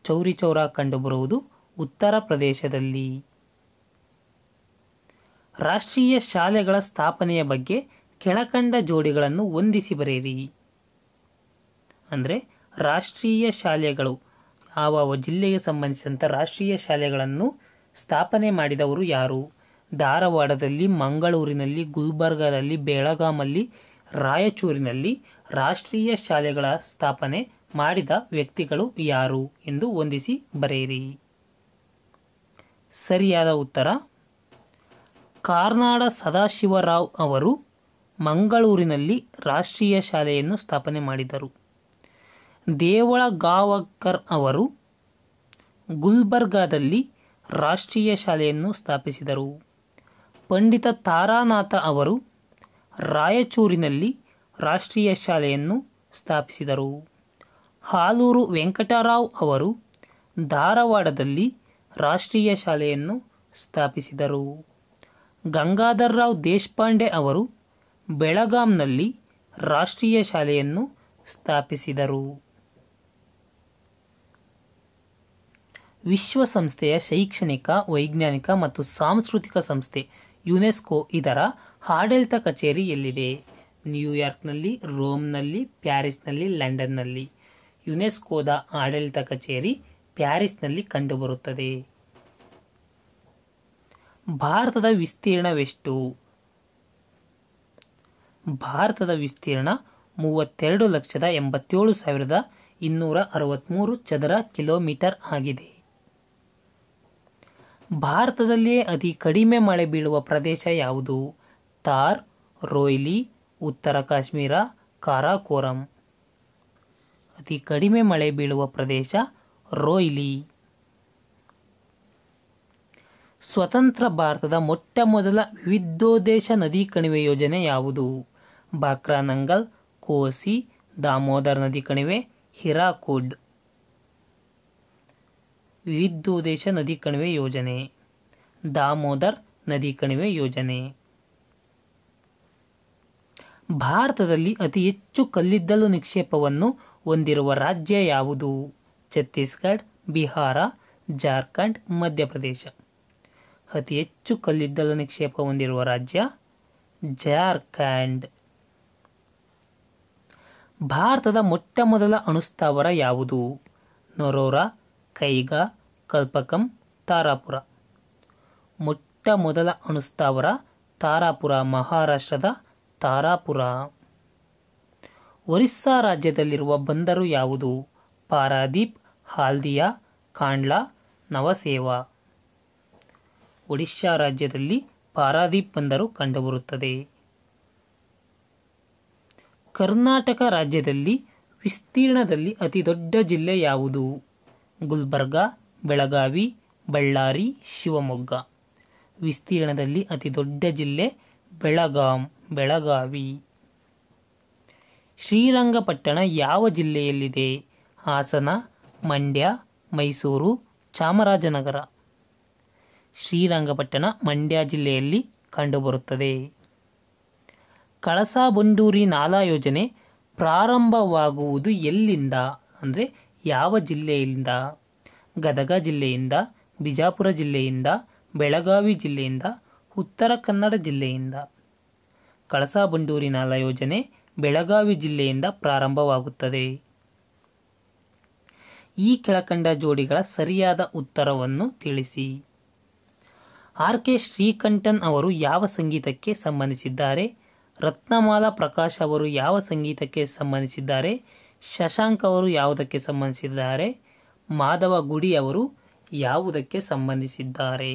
ಚೌರಿ ಚೌರ ಕಂಡುಬರುವುದು ಉತ್ತರ ಪ್ರದೇಶದಲ್ಲಿ. ರಾಷ್ಟ್ರೀಯ ಶಾಲೆಗಳ ಸ್ಥಾಪನೆಯ ಬಗ್ಗೆ ಕೆಳಕಂಡ ಜೋಡಿಗಳನ್ನು ಹೊಂದಿಸಿ ಬರೆಯಿರಿ. ಅಂದರೆ ರಾಷ್ಟ್ರೀಯ ಶಾಲೆಗಳು ಯಾವ ಜಿಲ್ಲೆಗೆ ಸಂಬಂಧಿಸಿದಂಥ ರಾಷ್ಟ್ರೀಯ ಶಾಲೆಗಳನ್ನು ಸ್ಥಾಪನೆ ಮಾಡಿದವರು ಯಾರು? ಧಾರವಾಡದಲ್ಲಿ, ಮಂಗಳೂರಿನಲ್ಲಿ, ಗುಲ್ಬರ್ಗಾದಲ್ಲಿ, ಬೆಳಗಾಮಲ್ಲಿ, ರಾಯಚೂರಿನಲ್ಲಿ ರಾಷ್ಟ್ರೀಯ ಶಾಲೆಗಳ ಸ್ಥಾಪನೆ ಮಾಡಿದ ವ್ಯಕ್ತಿಗಳು ಯಾರು ಎಂದು ಹೊಂದಿಸಿ ಬರೆಯಿರಿ. ಸರಿಯಾದ ಉತ್ತರ ಕಾರ್ನಾಡ ಸದಾಶಿವರಾವ್ ಅವರು ಮಂಗಳೂರಿನಲ್ಲಿ ರಾಷ್ಟ್ರೀಯ ಶಾಲೆಯನ್ನು ಸ್ಥಾಪನೆ ಮಾಡಿದರು. ದೇವಳಗಾವಕರ್ ಅವರು ಗುಲ್ಬರ್ಗಾದಲ್ಲಿ ರಾಷ್ಟ್ರೀಯ ಶಾಲೆಯನ್ನು ಸ್ಥಾಪಿಸಿದರು. ಪಂಡಿತ ತಾರಾನಾಥ ಅವರು ರಾಯಚೂರಿನಲ್ಲಿ ರಾಷ್ಟ್ರೀಯ ಶಾಲೆಯನ್ನು ಸ್ಥಾಪಿಸಿದರು. ಹಾಲೂರು ವೆಂಕಟರಾವ್ ಅವರು ಧಾರವಾಡದಲ್ಲಿ ರಾಷ್ಟ್ರೀಯ ಶಾಲೆಯನ್ನು ಸ್ಥಾಪಿಸಿದರು. ಗಂಗಾಧರರಾವ್ ದೇಶಪಾಂಡೆ ಅವರು ಬೆಳಗಾಂನಲ್ಲಿ ರಾಷ್ಟ್ರೀಯ ಶಾಲೆಯನ್ನು ಸ್ಥಾಪಿಸಿದರು. ವಿಶ್ವಸಂಸ್ಥೆಯ ಶೈಕ್ಷಣಿಕ, ವೈಜ್ಞಾನಿಕ ಮತ್ತು ಸಾಂಸ್ಕೃತಿಕ ಸಂಸ್ಥೆ ಯುನೆಸ್ಕೋ ಇದರ ಆಡಳಿತ ಕಚೇರಿ ಎಲ್ಲಿದೆ? ನ್ಯೂಯಾರ್ಕ್ನಲ್ಲಿ, ರೋಮ್ನಲ್ಲಿ, ಪ್ಯಾರಿಸ್ನಲ್ಲಿ, ಲಂಡನ್ನಲ್ಲಿ. ಯುನೆಸ್ಕೋದ ಆಡಳಿತ ಕಚೇರಿ ಪ್ಯಾರಿಸ್ನಲ್ಲಿ ಕಂಡುಬರುತ್ತದೆ. ಭಾರತದ ವಿಸ್ತೀರ್ಣವೆಷ್ಟು? ಭಾರತದ ವಿಸ್ತೀರ್ಣ 32,87,263 ಚದರ ಕಿಲೋಮೀಟರ್ ಆಗಿದೆ. ಭಾರತದಲ್ಲಿಯೇ ಅತಿ ಕಡಿಮೆ ಮಳೆ ಬೀಳುವ ಪ್ರದೇಶ ಯಾವುದು? ಥಾರ್, ರೋಯ್ಲಿ, ಉತ್ತರ ಕಾಶ್ಮೀರ, ಕಾರಾಕೋರಂ. ಅತಿ ಕಡಿಮೆ ಮಳೆ ಬೀಳುವ ಪ್ರದೇಶ ರೋಯ್ಲಿ. ಸ್ವತಂತ್ರ ಭಾರತದ ಮೊಟ್ಟ ಮೊದಲ ವಿವಿಧೋದ್ದೇಶ ನದಿ ಕಣಿವೆ ಯೋಜನೆ ಯಾವುದು? ಬಾಕ್ರಾನಂಗಲ್, ಕೋಸಿ, ದಾಮೋದರ್ ನದಿ ಕಣಿವೆ, ಹಿರಾಕುಡ್. ವಿವಿಧೋದ್ದೇಶ ನದಿ ಕಣಿವೆ ಯೋಜನೆ ದಾಮೋದರ್ ನದಿ ಕಣಿವೆ ಯೋಜನೆ. ಭಾರತದಲ್ಲಿ ಅತಿ ಹೆಚ್ಚು ಕಲ್ಲಿದ್ದಲು ನಿಕ್ಷೇಪವನ್ನು ಹೊಂದಿರುವ ರಾಜ್ಯ ಯಾವುದು? ಛತ್ತೀಸ್ಗಢ, ಬಿಹಾರ, ಜಾರ್ಖಂಡ್, ಮಧ್ಯಪ್ರದೇಶ. ಅತಿ ಹೆಚ್ಚು ಕಲ್ಲಿದ್ದಲು ನಿಕ್ಷೇಪ ಹೊಂದಿರುವ ರಾಜ್ಯ ಜಾರ್ಖಂಡ್. ಭಾರತದ ಮೊಟ್ಟ ಮೊದಲ ಅಣುಸ್ಥಾವರ ಯಾವುದು? ನರೋರಾ, ಕೈಗಾ, ಕಲ್ಪಕಂ, ತಾರಾಪುರ. ಮೊಟ್ಟ ಮೊದಲ ಅಣುಸ್ಥಾವರ ತಾರಾಪುರ, ಮಹಾರಾಷ್ಟ್ರದ ತಾರಾಪುರ. ಒರಿಸ್ಸಾ ರಾಜ್ಯದಲ್ಲಿರುವ ಬಂದರು ಯಾವುದು? ಪಾರಾದೀಪ್, ಹಾಲ್ದಿಯಾ, ಕಾಂಡ್ಲಾ, ನವಸೇವಾ. ಒಡಿಶಾ ರಾಜ್ಯದಲ್ಲಿ ಪಾರಾದೀಪ್ ಬಂದರು ಕಂಡುಬರುತ್ತದೆ. ಕರ್ನಾಟಕ ರಾಜ್ಯದಲ್ಲಿ ವಿಸ್ತೀರ್ಣದಲ್ಲಿ ಅತಿ ದೊಡ್ಡ ಜಿಲ್ಲೆ ಯಾವುದು? ಗುಲ್ಬರ್ಗಾ, ಬೆಳಗಾವಿ, ಬಳ್ಳಾರಿ, ಶಿವಮೊಗ್ಗ. ವಿಸ್ತೀರ್ಣದಲ್ಲಿ ಅತಿ ದೊಡ್ಡ ಜಿಲ್ಲೆ ಬೆಳಗಾವಿ. ಶ್ರೀರಂಗಪಟ್ಟಣ ಯಾವ ಜಿಲ್ಲೆಯಲ್ಲಿದೆ? ಹಾಸನ, ಮಂಡ್ಯ, ಮೈಸೂರು, ಚಾಮರಾಜನಗರ. ಶ್ರೀರಂಗಪಟ್ಟಣ ಮಂಡ್ಯ ಜಿಲ್ಲೆಯಲ್ಲಿ ಕಂಡುಬರುತ್ತದೆ. ಕಳಸಾ ಬಂಡೂರಿ ನಾಲಾ ಯೋಜನೆ ಪ್ರಾರಂಭವಾಗುವುದು ಎಲ್ಲಿಂದ ಅಂದರೆ ಯಾವ ಜಿಲ್ಲೆಯಿಂದ? ಗದಗ ಜಿಲ್ಲೆಯಿಂದ, ಬಿಜಾಪುರ ಜಿಲ್ಲೆಯಿಂದ, ಬೆಳಗಾವಿ ಜಿಲ್ಲೆಯಿಂದ, ಉತ್ತರ ಕನ್ನಡ ಜಿಲ್ಲೆಯಿಂದ. ಕಳಸಾ ಬಂಡೂರಿ ನಾಲಾ ಯೋಜನೆ ಬೆಳಗಾವಿ ಜಿಲ್ಲೆಯಿಂದ ಪ್ರಾರಂಭವಾಗುತ್ತದೆ. ಈ ಕೆಳಕಂಡ ಜೋಡಿಗಳ ಸರಿಯಾದ ಉತ್ತರವನ್ನು ತಿಳಿಸಿ. ಆರ್.ಕೆ. ಶ್ರೀಕಂಠನ್ ಅವರು ಯಾವ ಸಂಗೀತಕ್ಕೆ ಸಂಬಂಧಿಸಿದ್ದಾರೆ? ರತ್ನಮಾಲಾ ಪ್ರಕಾಶ್ ಅವರು ಯಾವ ಸಂಗೀತಕ್ಕೆ ಸಂಬಂಧಿಸಿದ್ದಾರೆ? ಶಶಾಂಕ್ ಅವರು ಯಾವುದಕ್ಕೆ ಸಂಬಂಧಿಸಿದ್ದಾರೆ? ಮಾಧವ ಗುಡಿ ಅವರು ಯಾವುದಕ್ಕೆ ಸಂಬಂಧಿಸಿದ್ದಾರೆ?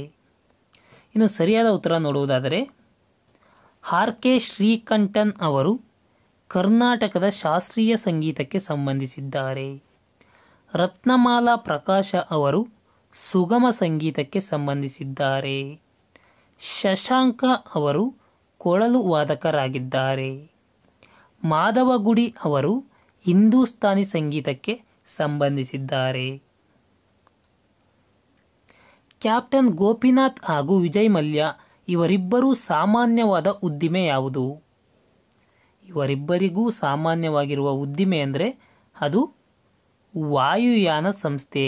ಇನ್ನು ಸರಿಯಾದ ಉತ್ತರ ನೋಡುವುದಾದರೆ ಆರ್.ಕೆ. ಶ್ರೀಕಂಠನ್ ಅವರು ಕರ್ನಾಟಕದ ಶಾಸ್ತ್ರೀಯ ಸಂಗೀತಕ್ಕೆ ಸಂಬಂಧಿಸಿದ್ದಾರೆ. ರತ್ನಮಾಲಾ ಪ್ರಕಾಶ ಅವರು ಸುಗಮ ಸಂಗೀತಕ್ಕೆ ಸಂಬಂಧಿಸಿದ್ದಾರೆ. ಶಶಾಂಕ ಅವರು ಕೊಳಲು ವಾದಕರಾಗಿದ್ದಾರೆ. ಮಾಧವಗುಡಿ ಅವರು ಹಿಂದೂಸ್ತಾನಿ ಸಂಗೀತಕ್ಕೆ ಸಂಬಂಧಿಸಿದ್ದಾರೆ. ಕ್ಯಾಪ್ಟನ್ ಗೋಪಿನಾಥ್ ಹಾಗೂ ವಿಜಯ್ ಮಲ್ಯ ಇವರಿಬ್ಬರೂ ಸಾಮಾನ್ಯವಾದ ಉದ್ದಿಮೆ ಯಾವುದು? ಇವರಿಬ್ಬರಿಗೂ ಸಾಮಾನ್ಯವಾಗಿರುವ ಉದ್ದಿಮೆ ಅಂದರೆ ಅದು ವಾಯುಯಾನ ಸಂಸ್ಥೆ.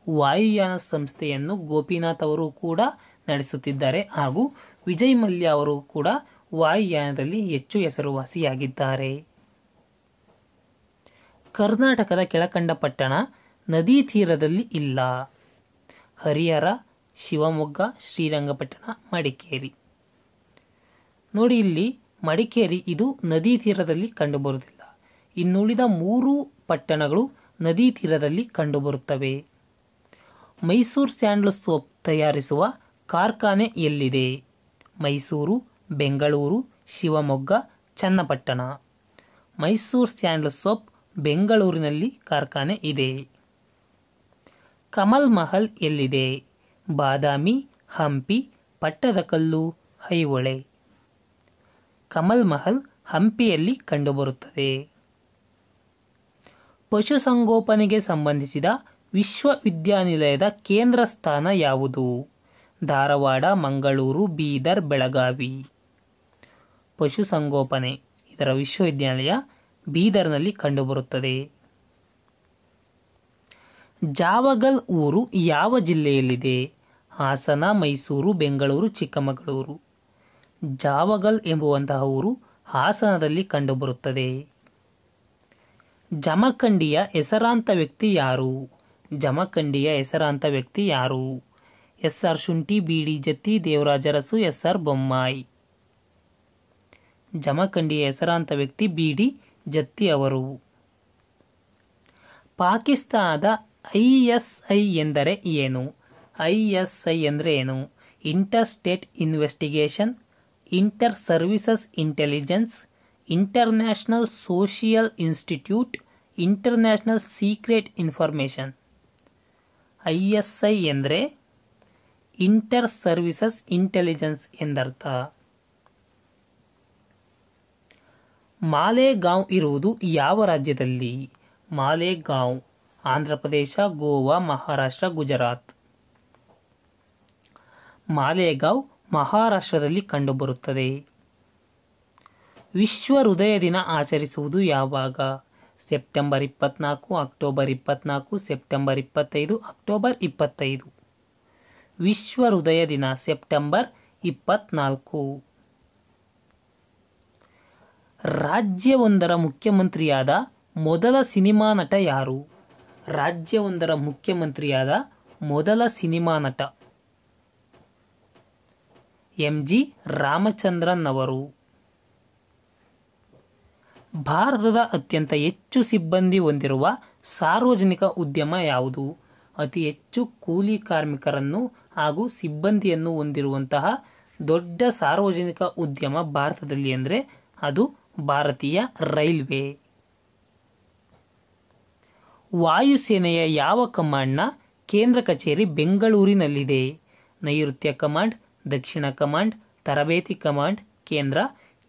ವಾಯುಯಾನ ಸಂಸ್ಥೆಯನ್ನು ಗೋಪಿನಾಥ್ ಅವರು ಕೂಡ ನಡೆಸುತ್ತಿದ್ದಾರೆ ಹಾಗೂ ವಿಜಯ್ ಮಲ್ಯ ಅವರು ಕೂಡ ವಾಯುಯಾನದಲ್ಲಿ ಹೆಚ್ಚು ಹೆಸರುವಾಸಿಯಾಗಿದ್ದಾರೆ. ಕರ್ನಾಟಕದ ಕೆಳಕಂಡ ಪಟ್ಟಣ ನದಿ ತೀರದಲ್ಲಿ ಇಲ್ಲ. ಹರಿಹರ, ಶಿವಮೊಗ್ಗ, ಶ್ರೀರಂಗಪಟ್ಟಣ, ಮಡಿಕೇರಿ. ನೋಡಿ ಇಲ್ಲಿ ಮಡಿಕೇರಿ ಇದು ನದಿ ತೀರದಲ್ಲಿ ಕಂಡುಬರುವುದಿಲ್ಲ. ಇನ್ನುಳಿದ 3 ಪಟ್ಟಣಗಳು ನದಿ ತೀರದಲ್ಲಿ ಕಂಡುಬರುತ್ತವೆ. ಮೈಸೂರು ಸ್ಯಾಂಡಲ್ ಸೋಪ್ ತಯಾರಿಸುವ ಕಾರ್ಖಾನೆ ಎಲ್ಲಿದೆ? ಮೈಸೂರು, ಬೆಂಗಳೂರು, ಶಿವಮೊಗ್ಗ, ಚನ್ನಪಟ್ಟಣ. ಮೈಸೂರು ಸ್ಯಾಂಡಲ್ ಸೋಪ್ ಬೆಂಗಳೂರಿನಲ್ಲಿ ಕಾರ್ಖಾನೆ ಇದೆ. ಕಮಲ್ ಮಹಲ್ ಎಲ್ಲಿದೆ? ಬಾದಾಮಿ, ಹಂಪಿ, ಪಟ್ಟದಕಲ್ಲು, ಐಹೊಳೆ. ಕಮಲ್ ಮಹಲ್ ಹಂಪಿಯಲ್ಲಿ ಕಂಡುಬರುತ್ತದೆ. ಪಶುಸಂಗೋಪನೆಗೆ ಸಂಬಂಧಿಸಿದ ವಿಶ್ವವಿದ್ಯಾನಿಲಯದ ಕೇಂದ್ರ ಸ್ಥಾನ ಯಾವುದು? ಧಾರವಾಡ, ಮಂಗಳೂರು, ಬೀದರ್, ಬೆಳಗಾವಿ. ಪಶುಸಂಗೋಪನೆ ಇದರ ವಿಶ್ವವಿದ್ಯಾನಿಲಯ ಬೀದರ್ನಲ್ಲಿ ಕಂಡುಬರುತ್ತದೆ. ಜಾವಗಲ್ ಊರು ಯಾವ ಜಿಲ್ಲೆಯಲ್ಲಿದೆ? ಹಾಸನ, ಮೈಸೂರು, ಬೆಂಗಳೂರು, ಚಿಕ್ಕಮಗಳೂರು. ಜಾವಗಲ್ ಎಂಬುವಂತಹ ಊರು ಹಾಸನದಲ್ಲಿ ಕಂಡುಬರುತ್ತದೆ. ಜಮಖಂಡಿಯ ಹೆಸರಾಂತ ವ್ಯಕ್ತಿ ಯಾರು? ಜಮಖಂಡಿಯ ಹೆಸರಾಂತ ವ್ಯಕ್ತಿ ಯಾರು? ಎಸ್.ಆರ್. ಶುಂಠಿ, ಬಿ.ಡಿ. ಜತ್ತಿ, ದೇವರಾಜ ಅರಸು, ಎಸ್.ಆರ್. ಬೊಮ್ಮಾಯಿ. ಜಮಖಂಡಿಯ ಹೆಸರಾಂತ ವ್ಯಕ್ತಿ ಬಿ.ಡಿ. ಜತ್ತಿ ಅವರು. ಪಾಕಿಸ್ತಾನದ ಐಎಸ್ಐ ಎಂದರೆ ಏನು? ಐಎಸ್ಐ ಅಂದರೆ ಏನು? Inter state investigation, inter services intelligence, international social institute, international secret information. ISI ಎಂದರೆ ಇಂಟರ್ ಸರ್ವಿಸಸ್ ಇಂಟೆಲಿಜೆನ್ಸ್ ಎಂದರ್ಥ. ಮಾಲೇಗಾಂವ್ ಇರುವುದು ಯಾವ ರಾಜ್ಯದಲ್ಲಿ? ಮಾಲೇಗಾಂವ್ ಆಂಧ್ರಪ್ರದೇಶ, ಗೋವಾ, ಮಹಾರಾಷ್ಟ್ರ, ಗುಜರಾತ್. ಮಾಲೇಗಾಂವ್ ಮಹಾರಾಷ್ಟ್ರದಲ್ಲಿ ಕಂಡುಬರುತ್ತದೆ. ವಿಶ್ವ ಹೃದಯ ದಿನ ಆಚರಿಸುವುದು ಯಾವಾಗ? September 24, October 24, September 25, October 25. ವಿಶ್ವ ಹೃದಯ ದಿನ ಸೆಪ್ಟೆಂಬರ್ 24. ರಾಜ್ಯವೊಂದರ ಮುಖ್ಯಮಂತ್ರಿಯಾದ ಮೊದಲ ಸಿನಿಮಾ ನಟ ಯಾರು? ರಾಜ್ಯವೊಂದರ ಮುಖ್ಯಮಂತ್ರಿಯಾದ ಮೊದಲ ಸಿನಿಮಾ ನಟ ಎಂ.ಜಿ. ರಾಮಚಂದ್ರನ್ ಅವರು. ಭಾರತದ ಅತ್ಯಂತ ಹೆಚ್ಚು ಸಿಬ್ಬಂದಿ ಹೊಂದಿರುವ ಸಾರ್ವಜನಿಕ ಉದ್ಯಮ ಯಾವುದು? ಅತಿ ಹೆಚ್ಚು ಕೂಲಿ ಕಾರ್ಮಿಕರನ್ನು ಹಾಗೂ ಸಿಬ್ಬಂದಿಯನ್ನು ಹೊಂದಿರುವಂತಹ ದೊಡ್ಡ ಸಾರ್ವಜನಿಕ ಉದ್ಯಮ ಭಾರತದಲ್ಲಿ ಅಂದರೆ ಅದು ಭಾರತೀಯ ರೈಲ್ವೆ. ವಾಯುಸೇನೆಯ ಯಾವ ಕಮಾಂಡ್ನ ಕೇಂದ್ರ ಕಚೇರಿ ಬೆಂಗಳೂರಿನಲ್ಲಿದೆ. ನೈಋತ್ಯ ಕಮಾಂಡ್, ದಕ್ಷಿಣ ಕಮಾಂಡ್, ತರಬೇತಿ ಕಮಾಂಡ್, ಕೇಂದ್ರ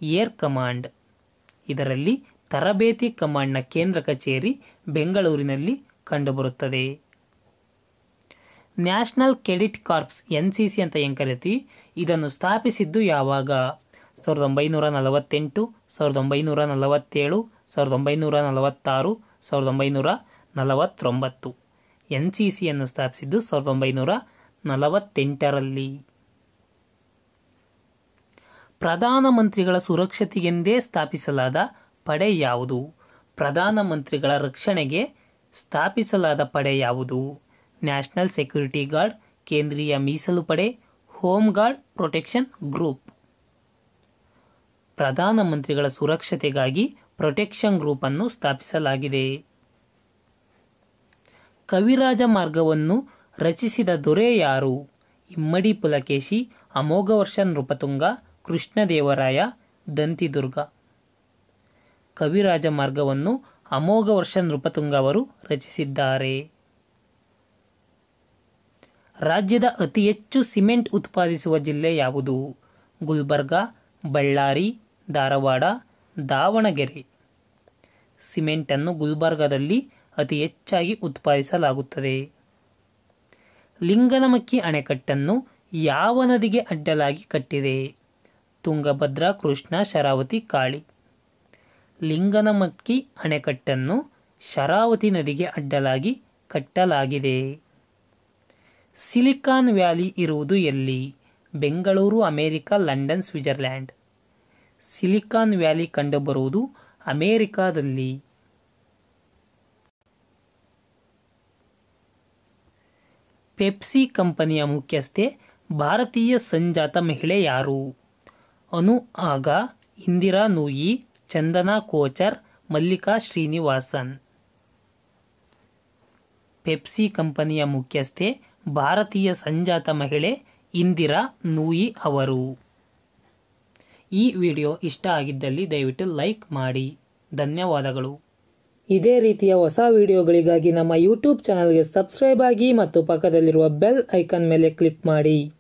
ಏರ್ ಕಮಾಂಡ್. ಇದರಲ್ಲಿ ತರಬೇತಿ ಕಮಾಂಡ್ನ ಕೇಂದ್ರ ಕಚೇರಿ ಬೆಂಗಳೂರಿನಲ್ಲಿ ಕಂಡುಬರುತ್ತದೆ. ನ್ಯಾಷನಲ್ ಕೆಡೆಟ್ ಕಾರ್ಪ್ಸ್ NCC ಅಂತ ಏನು ಕರಿತೀವಿ, ಇದನ್ನು ಸ್ಥಾಪಿಸಿದ್ದು ಯಾವಾಗ? 1948, 1947, 1946, 1949. NCCಯನ್ನು ಸ್ಥಾಪಿಸಿದ್ದು 1948ರಲ್ಲಿ. ಪ್ರಧಾನಮಂತ್ರಿಗಳ ಸುರಕ್ಷತೆಗೆಂದೇ ಸ್ಥಾಪಿಸಲಾದ ಪಡೆ ಯಾವುದು? ಪ್ರಧಾನಮಂತ್ರಿಗಳ ರಕ್ಷಣೆಗೆ ಸ್ಥಾಪಿಸಲಾದ ಪಡೆ ಯಾವುದು? ನ್ಯಾಷನಲ್ ಸೆಕ್ಯೂರಿಟಿ ಗಾರ್ಡ್, ಕೇಂದ್ರೀಯ ಮೀಸಲು ಪಡೆ, ಹೋಮ್ ಗಾರ್ಡ್, ಪ್ರೊಟೆಕ್ಷನ್ ಗ್ರೂಪ್. ಪ್ರಧಾನಮಂತ್ರಿಗಳ ಸುರಕ್ಷತೆಗಾಗಿ ಪ್ರೊಟೆಕ್ಷನ್ ಗ್ರೂಪ್ ಅನ್ನು ಸ್ಥಾಪಿಸಲಾಗಿದೆ. ಕವಿರಾಜ ಮಾರ್ಗವನ್ನು ರಚಿಸಿದ ದೊರೆ ಯಾರು? ಇಮ್ಮಡಿ ಪುಲಕೇಶಿ, ಅಮೋಘವರ್ಷ ನೃಪತುಂಗ, ಕೃಷ್ಣದೇವರಾಯ, ದಂತಿದುರ್ಗ. ಕವಿರಾಜ ಮಾರ್ಗವನ್ನು ಅಮೋಘವರ್ಷ ನೃಪತುಂಗ ಅವರು ರಚಿಸಿದ್ದಾರೆ. ರಾಜ್ಯದ ಅತಿ ಹೆಚ್ಚು ಸಿಮೆಂಟ್ ಉತ್ಪಾದಿಸುವ ಜಿಲ್ಲೆ ಯಾವುದು? ಗುಲ್ಬರ್ಗ, ಬಳ್ಳಾರಿ, ಧಾರವಾಡ, ದಾವಣಗೆರೆ. ಸಿಮೆಂಟನ್ನು ಗುಲ್ಬರ್ಗದಲ್ಲಿ ಅತಿ ಹೆಚ್ಚಾಗಿ ಉತ್ಪಾದಿಸಲಾಗುತ್ತದೆ. ಲಿಂಗನಮಕ್ಕಿ ಅಣೆಕಟ್ಟನ್ನು ಯಾವ ನದಿಗೆ ಅಡ್ಡಲಾಗಿ ಕಟ್ಟಿದೆ? ತುಂಗಭದ್ರಾ, ಕೃಷ್ಣ, ಶರಾವತಿ, ಕಾಳಿ. ಲಿಂಗನಮಕ್ಕಿ ಅಣೆಕಟ್ಟನ್ನು ಶರಾವತಿ ನದಿಗೆ ಅಡ್ಡಲಾಗಿ ಕಟ್ಟಲಾಗಿದೆ. ಸಿಲಿಕಾನ್ ವ್ಯಾಲಿ ಇರುವುದು ಎಲ್ಲಿ? Bengaluru, America, London, Switzerland. Silicon valley ಕಂಡುಬರುವುದು ಅಮೆರಿಕಾದಲ್ಲಿ. ಪೆಪ್ಸಿ ಕಂಪನಿಯ ಮುಖ್ಯಸ್ಥೆ ಭಾರತೀಯ ಸಂಜಾತ ಮಹಿಳೆ ಯಾರು? ಅನು ಆಗಾ, ಇಂದಿರಾ ನೂಯಿ, ಚಂದನಾ ಕೋಚರ್, ಮಲ್ಲಿಕಾ ಶ್ರೀನಿವಾಸನ್. ಪೆಪ್ಸಿ ಕಂಪನಿಯ ಮುಖ್ಯಸ್ಥೆ ಭಾರತೀಯ ಸಂಜಾತ ಮಹಿಳೆ ಇಂದಿರಾ ನೂಯಿ ಅವರು. ಈ ವಿಡಿಯೋ ಇಷ್ಟ ಆಗಿದ್ದಲ್ಲಿ ದಯವಿಟ್ಟು ಲೈಕ್ ಮಾಡಿ. ಧನ್ಯವಾದಗಳು. ಇದೇ ರೀತಿಯ ಹೊಸ ವಿಡಿಯೋಗಳಿಗಾಗಿ ನಮ್ಮ ಯೂಟ್ಯೂಬ್ ಚಾನಲ್ಗೆ ಸಬ್ಸ್ಕ್ರೈಬ್ ಆಗಿ ಮತ್ತು ಪಕ್ಕದಲ್ಲಿರುವ ಬೆಲ್ ಐಕಾನ್ ಮೇಲೆ ಕ್ಲಿಕ್ ಮಾಡಿ.